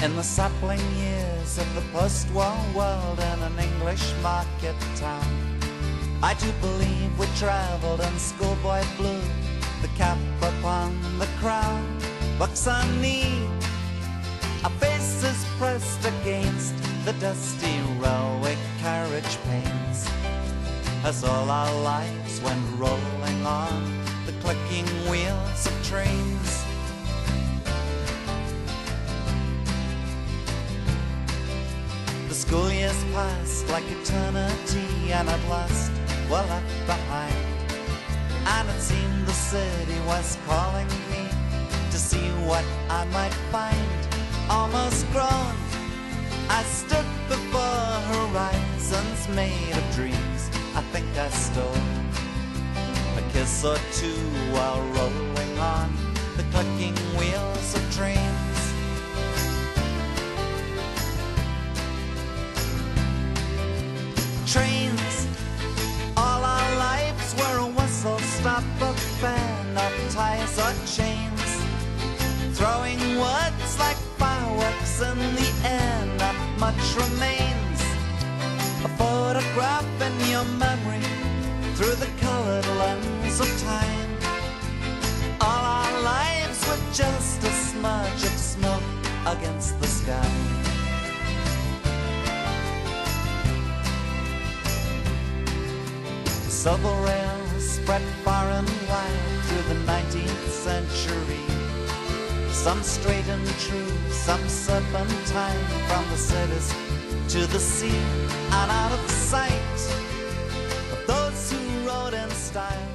In the sapling years of the post-war world in an English market town, I do believe we travelled in schoolboy blue, the cap upon the crown, books on knee, our faces pressed against the dusty railway carriage panes, as all our lives went rolling on the clicking wheels of trains. The school years passed like eternity, and at last were left behind, and it seemed the city was calling me to see what I might find. Almost grown, I stood before horizons made of dreams. I think I stole a kiss or two while rolling on the clicking wheels of trains. Trains, all our lives were a whistle stop, a fan of tires or chains, throwing words like fireworks in the air. Not much remains, a photograph in your memory through the colored lens of time. All our lives were just a smudge of smoke against the sky. Silver rails spread far and wide through the 19th century, some straight and true, some serpentine, from the cities to the sea and out of sight of those who rode in style.